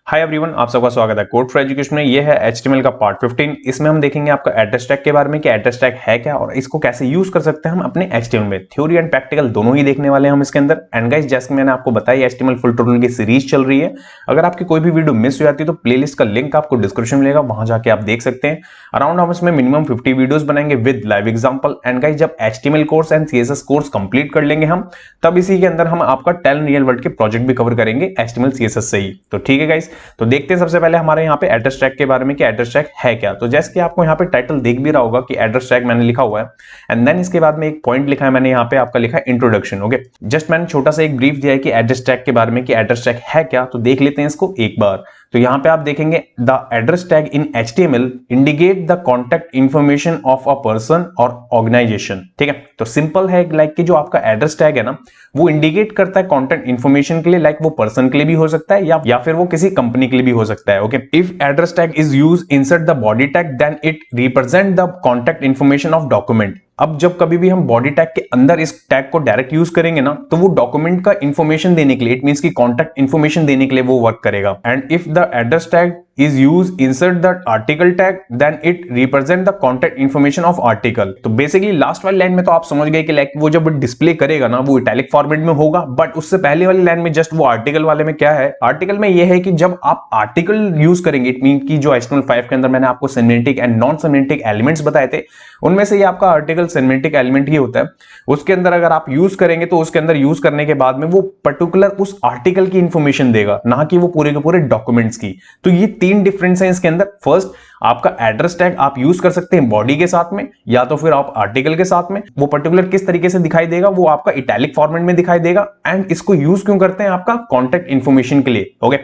Hi everyone, आप सबका स्वागत है कोड फॉर एजुकेशन में। ये है HTML का पार्ट 15। इसमें हम देखेंगे आपका एड्रेस टैग के बारे में कि एड्रेस टैग है क्या और इसको कैसे यूज कर सकते हैं हम अपने HTML में। थ्योरी एंड प्रैक्टिकल दोनों ही देखने वाले हैं हम इसके अंदर। एंड गाइस, जैसे मैंने आपको बताया HTML फुल ट्यूटोरियल की सीरीज चल रही है। अगर आपकी कोई भी वीडियो मिस हो जाती है तो प्लेलिस्ट का लिंक आपको डिस्क्रिप्शन में मिलेगा, वहां जाके आप देख सकते हैं। अराउंड हम इसमें मिनिमम 50 वीडियोस बनाएंगे with live example. And guys, जब HTML course and CSS course complete कर लेंगे हम, तब इसी के अंदर हम आपका 10 रियल वर्ल्ड के प्रोजेक्ट भी कवर करेंगे HTML CSS से ही। तो ठीक है गाइस, तो देखते हैं सबसे पहले हमारे यहाँ पे एड्रेस टैग के बारे में कि एड्रेस टैग है क्या। तो जैसे कि आपको यहाँ पे टाइटल देख भी रहा होगा कि एड्रेस टैग मैंने लिखा हुआ है एंड देन इसके बाद में एक पॉइंट लिखा है मैंने यहाँ पे, आपका लिखा है इंट्रोडक्शन। ओके, जस्ट मैंने छोटा सा एक ब्रीफ दिया है कि एड्रेस टैग के बारे में कि एड्रेस टैग है क्या। तो देख लेते हैं इसको एक बार। तो यहाँ पे आप देखेंगे the address tag in HTML indicate the contact information of a person और ऑर्गेनाइजेशन। ठीक है, तो सिंपल है लाइक कि जो आपका एड्रेस टैग है ना, वो इंडिकेट करता है कॉन्टैक्ट इंफॉर्मेशन के लिए, लाइक वो पर्सन के लिए भी हो सकता है या फिर वो किसी कंपनी के लिए भी हो सकता है। Okay, if address tag is use insert the body tag then it represent the contact information of document. अब जब कभी भी हम बॉडी टैग के अंदर इस टैग को डायरेक्ट यूज करेंगे ना, तो वो डॉक्यूमेंट का इंफॉर्मेशन देने के लिए, इट मींस की कॉन्टैक्ट इंफॉर्मेशन देने के लिए वो वर्क करेगा। And if the address tag is used insert the article tag then it represent the contact information of article। तो बेसिकली लास्ट वाली लाइन में तो आप समझ गए कि लाइक वो जब डिस्प्ले करेगा ना, वो इटैलिक फॉर्मेट में होगा। बट उससे पहले वाली लाइन में जस्ट वो आर्टिकल वाले में क्या है, आर्टिकल में ये है कि जब आप आर्टिकल यूज करेंगे, इट मीन की जो HTML5 के अंदर मैंने आपको semantic and non semantic elements बताए थे, उनमें से ये आपका आर्टिकल सेमेंटिक एलिमेंट ही होता है। उसके अंदर अगर आप यूज करेंगे तो उसके अंदर यूज करने के बाद में वो पर्टिकुलर उस आर्टिकल की इंफॉर्मेशन देगा, ना कि वो पूरे के पूरे डॉक्यूमेंट्स की। तो ये तीन डिफरेंस है इसके अंदर। फर्स्ट, आपका एड्रेस टैग आप यूज कर सकते हैं बॉडी के साथ में या तो फिर आप आर्टिकल के साथ में। वो पर्टिकुलर किस तरीके से दिखाई देगा, वो आपका इटैलिक फॉर्मेट में दिखाई देगा। एंड इसको यूज क्यों करते हैं, आपका कॉन्टैक्ट इंफॉर्मेशन के लिए। ओके,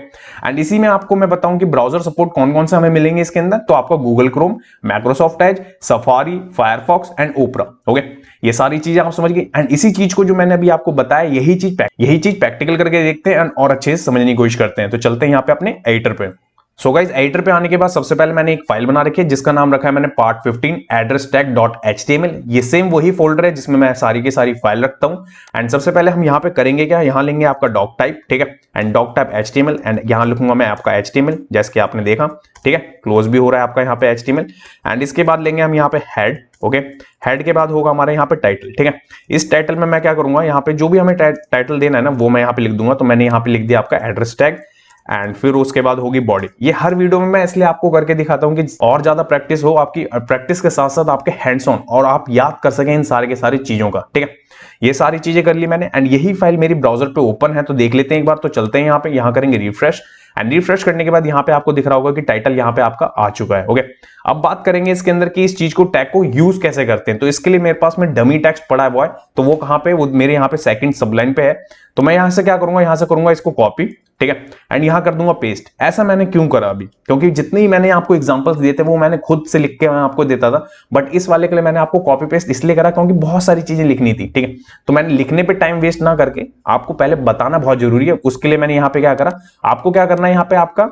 एंड इसी में आपको मैं बताऊं कि ब्राउजर सपोर्ट कौन कौन से हमें मिलेंगे इसके अंदर। तो आपका Google Chrome, Microsoft Edge, Safari, Firefox and Opera. Okay, ये सारी चीजें आप समझ गए। एंड इसी चीज को जो मैंने अभी आपको बताया, यही चीज प्रैक्टिकल करके देखते हैं और अच्छे से समझने की कोशिश करते हैं। तो चलते हैं यहाँ पे अपने एडिटर पे। सो गाइस, एडिटर पे आने के बाद सबसे पहले मैंने एक फाइल बना रखी है जिसका नाम रखा है मैंने part 15 address tag dot HTML। ये सेम वही फोल्डर है जिसमें मैं सारी की सारी फाइल रखता हूं। एंड सबसे पहले हम यहाँ पे करेंगे क्या, यहाँ लेंगे आपका डॉक टाइप। ठीक है, and doctype HTML and यहाँ लिखूंगा मैं आपका HTML जैसे कि आपने देखा। ठीक है, क्लोज भी हो रहा है आपका यहाँ पे HTML। एंड इसके बाद लेंगे हम यहाँ पे हेड। ओके, हेड के बाद होगा हमारे यहाँ पे टाइटल। ठीक है, इस टाइटल में मैं क्या करूंगा, यहाँ पे जो भी हमें टाइटल देना है ना, वो मैं यहाँ पे लिख दूंगा। तो मैंने यहाँ पे लिख दिया आपका एड्रेस टैग एंड फिर उसके बाद होगी बॉडी। ये हर वीडियो में मैं इसलिए आपको करके दिखाता हूं कि और ज्यादा प्रैक्टिस हो, आपकी प्रैक्टिस के साथ साथ आपके हैंड्स ऑन, और आप याद कर सकें इन सारे के सारी चीजों का। ठीक है, ये सारी चीजें कर ली मैंने एंड यही फाइल मेरी ब्राउजर पे ओपन है। तो देख लेते हैं एक बार। तो चलते हैं यहाँ पे, यहाँ करेंगे रिफ्रेश एंड रिफ्रेश करने के बाद यहाँ पे आपको दिख रहा होगा कि टाइटल यहाँ पे आपका आ चुका है। ओके, अब बात करेंगे इसके अंदर कि इस चीज को टैग को यूज कैसे करते हैं। तो इसके लिए मेरे पास में डमी टेक्स्ट पड़ा है बॉय। तो वो कहाँ पे, वो मेरे यहाँ पे सेकंड सबलाइन पे है। तो मैं यहाँ से क्या करूंगा, यहाँ से करूंगा इसको कॉपी। ठीक है, एंड यहां कर दूंगा पेस्ट। ऐसा मैंने क्यों करा अभी, क्योंकि जितने ही मैंने आपको एग्जांपल्स दिए थे वो मैंने खुद से लिख के मैं आपको देता था। बट इस वाले के लिए मैंने आपको कॉपी पेस्ट इसलिए करा क्योंकि बहुत सारी चीजें लिखनी थी। ठीक है, तो मैंने लिखने पे टाइम वेस्ट ना करके आपको पहले बताना बहुत जरूरी है। उसके लिए मैंने यहाँ पे क्या करा, आपको क्या करना है, यहाँ पे आपका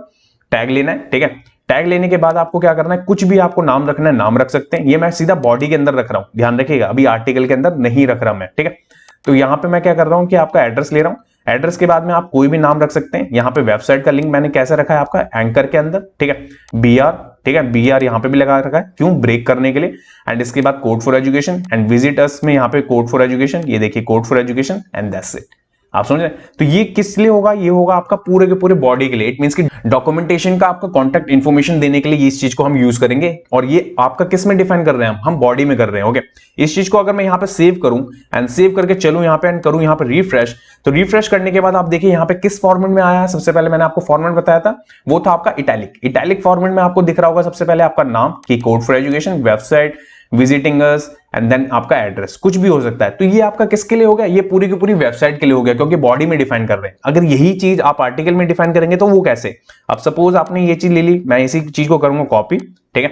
टैग लेना है। ठीक है, टैग लेने के बाद आपको क्या करना है, कुछ भी आपको नाम रखना है नाम रख सकते हैं। ये मैं सीधा बॉडी के अंदर रख रहा हूं, ध्यान रखिएगा, अभी आर्टिकल के अंदर नहीं रख रहा मैं। ठीक है, तो यहां पे मैं क्या कर रहा हूं कि आपका एड्रेस ले रहा हूं। एड्रेस के बाद में आप कोई भी नाम रख सकते हैं। यहाँ पे वेबसाइट का लिंक मैंने कैसे रखा है आपका एंकर के अंदर। ठीक है, BR। ठीक है, BR यहाँ पे भी लगा रखा है, क्यों, ब्रेक करने के लिए। एंड इसके बाद code for education and visit us में यहाँ पे कोड फॉर एजुकेशन, ये देखिए code for education and that's it. आप समझ रहे हैं। तो ये किस लिए होगा, ये होगा आपका पूरे के पूरे बॉडी के लिए। इट मींस कि डॉक्यूमेंटेशन का आपका कॉन्टैक्ट इंफॉर्मेशन देने के लिए इस चीज को हम यूज करेंगे। और ये आपका किस में डिफाइन कर रहे हैं हम बॉडी में कर रहे हैं। ओके, इस चीज को अगर मैं यहाँ पे सेव करूं एंड सेव करके चलूं यहाँ पे एंड करूं यहाँ पे रिफ्रेश, तो रिफ्रेश करने के बाद आप देखिए यहाँ पे किस फॉर्मेट में आया है। सबसे पहले मैंने आपको फॉर्मेट बताया था, वो था आपका इटैलिक। इटैलिक फॉर्मेट में आपको दिख रहा होगा सबसे पहले आपका नाम की code for education, website, visiting us and then आपका एड्रेस, कुछ भी हो सकता है। तो ये आपका किसके लिए हो गया, ये पूरी की पूरी वेबसाइट के लिए हो गया, क्योंकि बॉडी में डिफाइन कर रहे हैं। अगर यही चीज आप आर्टिकल में डिफाइन करेंगे तो वो कैसे। अब सपोज आपने ये चीज ले ली, मैं इसी चीज को करूंगा कॉपी। ठीक है,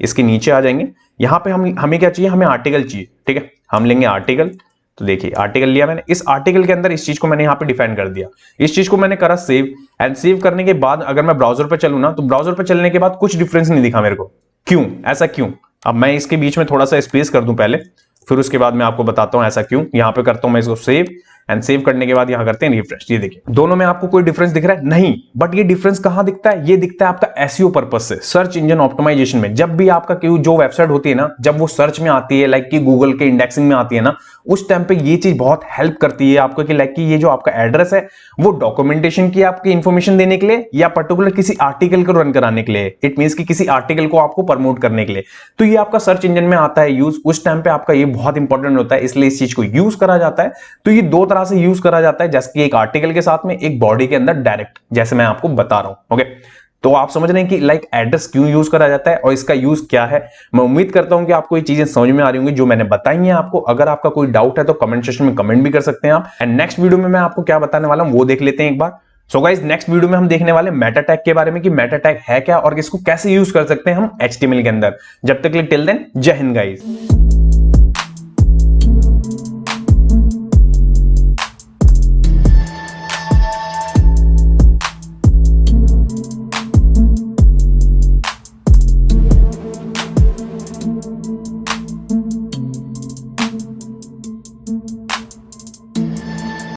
इसके नीचे आ जाएंगे, यहाँ पे हमें क्या चाहिए, हमें आर्टिकल चाहिए। ठीक है, हम लेंगे आर्टिकल। तो देखिए आर्टिकल लिया मैंने, इस आर्टिकल के अंदर इस चीज को मैंने यहाँ पे डिफाइन कर दिया। इस चीज को मैंने करा सेव एंड सेव करने के बाद अगर मैं ब्राउजर पे चलूं ना, तो ब्राउजर पे चलने के बाद कुछ डिफरेंस नहीं दिखा मेरे को। क्यों, ऐसा क्यों। अब मैं इसके बीच में थोड़ा सा स्पेस कर दूं पहले, फिर उसके बाद मैं आपको बताता हूं ऐसा क्यों। यहां पे करता हूं मैं इसको सेव, एंड सेव करने के बाद यहां करते हैं रिफ्रेश। ये देखिए दोनों में आपको कोई डिफरेंस दिख रहा है? नहीं, बट ये डिफरेंस कहां दिखता है? ये दिखता है आपका एसईओ पर्पस से, सर्च इंजन ऑप्टिमाइजेशन में। जब भी आपका जो वेबसाइट होती है ना, जब वो सर्च में आती है, लाइक कि गूगल के इंडेक्सिंग में आती है ना, उस टाइम पे ये चीज बहुत हेल्प करती है आपको कि लाइक कि ये जो आपका एड्रेस है वो डॉक्यूमेंटेशन की आपकी इंफॉर्मेशन देने के लिए या पर्टिकुलर किसी आर्टिकल को रन कराने के लिए, इट मींस कि किसी आर्टिकल को आपको प्रमोट करने के लिए, तो ये आपका सर्च इंजन में आता है यूज। उस टाइम पे आपका ये बहुत इंपॉर्टेंट होता है, इसलिए इस चीज को यूज करा जाता है। तो ये दो तरह से यूज करा जाता है, जैसे कि एक आर्टिकल के साथ में, एक बॉडी के अंदर डायरेक्ट, जैसे मैं आपको बता रहा हूं। ओके, तो आप समझ रहे हैं कि लाइक एड्रेस क्यों यूज करा जाता है और इसका यूज क्या है। मैं उम्मीद करता हूं कि आपको ये चीजें समझ में आ रही होंगी जो मैंने बताई हैं आपको। अगर आपका कोई डाउट है तो कमेंट सेक्शन में कमेंट भी कर सकते हैं आप। एंड नेक्स्ट वीडियो में मैं आपको क्या बताने वाला हूं वो देख लेते हैं एक बार। सो गाइस, नेक्स्ट वीडियो में हम देखने वाले मेटा टैग के बारे में कि मेटा टैग है क्या और इसको कैसे यूज कर सकते हैं हम एचटीएमएल के अंदर। जब तक के लिए टिल देन, जय हिंद गाइस।